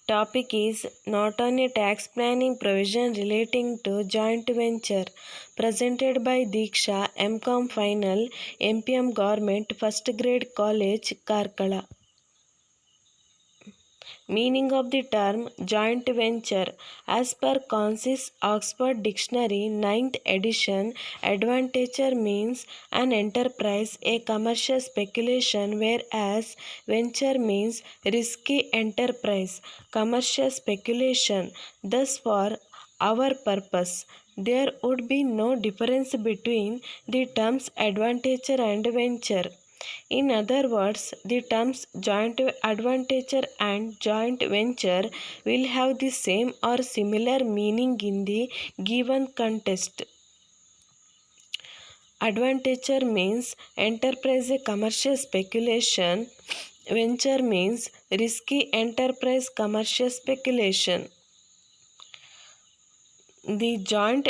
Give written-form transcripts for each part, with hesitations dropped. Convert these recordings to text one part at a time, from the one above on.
Topic is not on a tax planning provision relating to joint venture. Presented by Diksha, MCom Final, MPM Government First Grade College, Karkala. Meaning of the term joint venture. As per Concise Oxford Dictionary 9th edition, advantager means an enterprise, a commercial speculation, whereas venture means risky enterprise, commercial speculation. Thus, for our purpose, there would be no difference between the terms advantager and venture. In other words, the terms joint advantager and joint venture will have the same or similar meaning in the given context. Advantager means enterprise commercial speculation. Venture means risky enterprise commercial speculation. The joint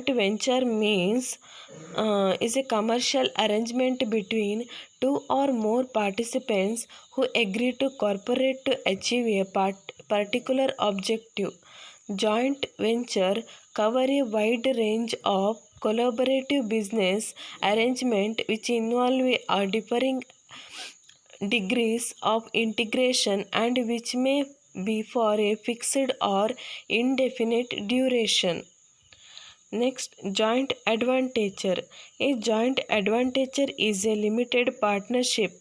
venture means is a commercial arrangement between two or more participants who agree to cooperate to achieve a particular objective. Joint venture cover a wide range of collaborative business arrangement which involve differing degrees of integration and which may be for a fixed or indefinite duration. Next, joint advantager. A joint advantager is a limited partnership,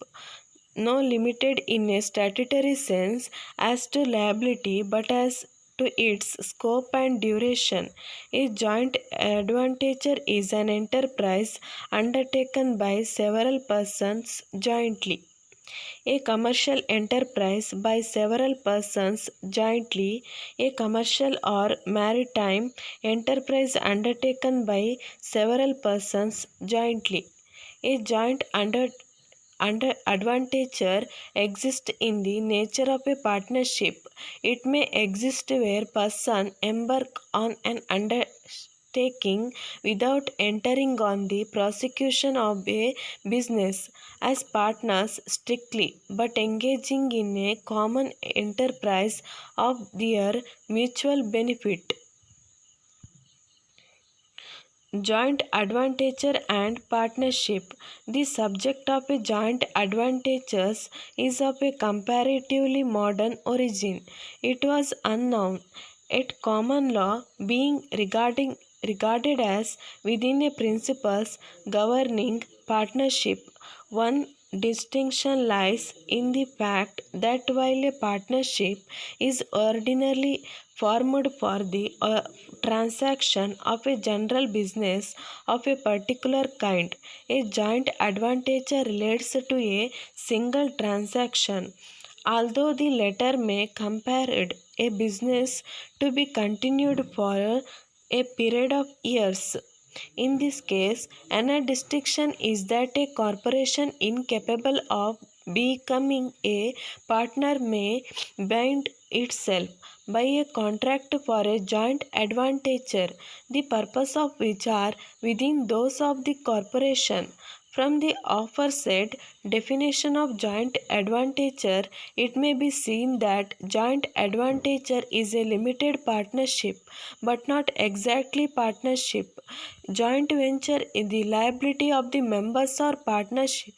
no limited in a statutory sense as to liability but as to its scope and duration. A joint advantager is an enterprise undertaken by several persons jointly. A commercial enterprise by several persons jointly, a commercial or maritime enterprise undertaken by several persons jointly. A joint under advantager exists in the nature of a partnership. It may exist where persons embark on an undertaking without entering on the prosecution of a business as partners strictly, but engaging in a common enterprise of their mutual benefit. Joint advantager and partnership. The subject of a joint advantages is of a comparatively modern origin. It was unknown at common law, being regarded as within a principles governing partnership. One distinction lies in the fact that while a partnership is ordinarily formed for the transaction of a general business of a particular kind, a joint advantager relates to a single transaction. Although the latter may compare a business to be continued for a period of years. In this case, another distinction is that a corporation incapable of becoming a partner may bind itself by a contract for a joint advantager, the purpose of which are within those of the corporation. From the aforesaid definition of joint advantager, it may be seen that joint advantager is a limited partnership, but not exactly partnership. Joint venture in the liability of the members or partners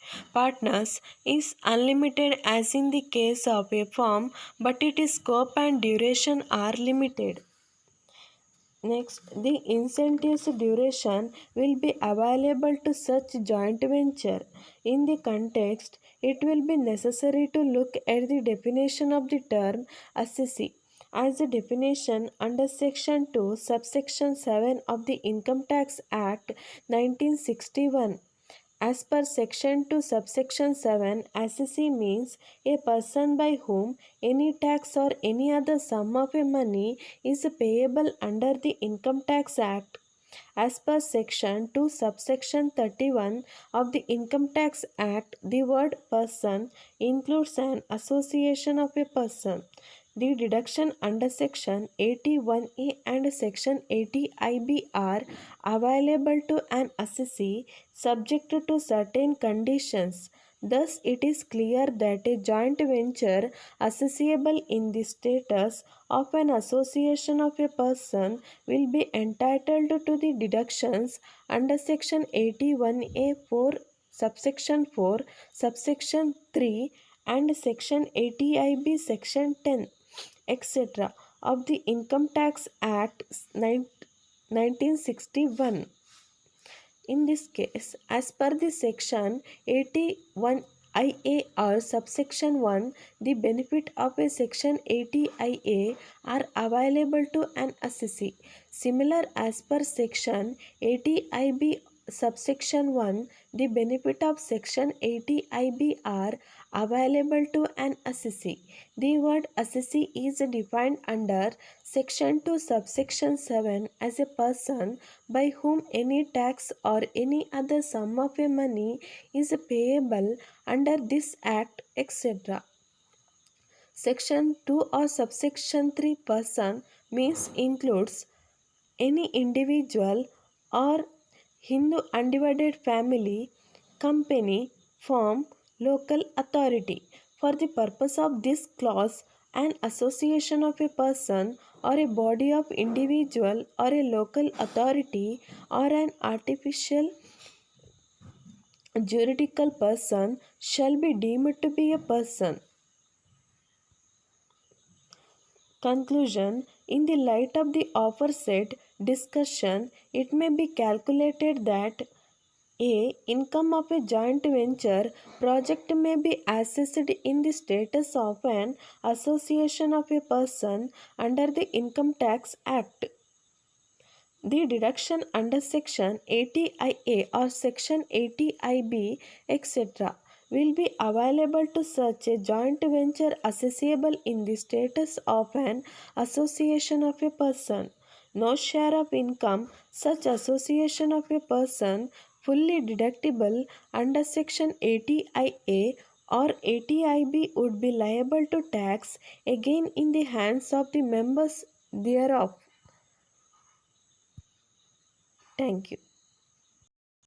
is unlimited as in the case of a firm, but its scope and duration are limited. Next, the incentives duration will be available to such joint venture. In the context, it will be necessary to look at the definition of the term assessee as a definition under section 2 subsection 7 of the Income Tax Act 1961. As per section 2 subsection 7, assessee means a person by whom any tax or any other sum of a money is payable under the Income Tax Act. As per section 2 subsection 31 of the Income Tax Act, the word person includes an association of a person. The deduction under section 81A and section 80IB are available to an assessee subject to certain conditions. Thus, it is clear that a joint venture assessable in the status of an association of a person will be entitled to the deductions under Section 81A 4, subsection 4, subsection 3, and Section 80IB, Section 10, etc. of the Income Tax Act 1961. In this case, as per the section 81 IA or subsection 1, the benefit of a section 80 IA are available to an assessee. Similar as per section 80 IB subsection 1, the benefit of section 80 IB are available to an assessee. The word assessee is defined under section 2 subsection 7 as a person by whom any tax or any other sum of a money is payable under this act, etc. Section 2 or subsection 3 person means includes any individual or Hindu undivided family, company, firm, local authority. For the purpose of this clause, an association of a person or a body of individual or a local authority or an artificial juridical person shall be deemed to be a person. Conclusion. In the light of the aforesaid discussion, it may be calculated that a. Income of a joint venture project may be assessed in the status of an association of a person under the Income Tax Act. The deduction under Section 80IA or Section 80IB, etc., will be available to such a joint venture assessable in the status of an association of a person. No share of income such association of a person fully deductible under Section 80IA or 80IB would be liable to tax again in the hands of the members thereof. Thank you.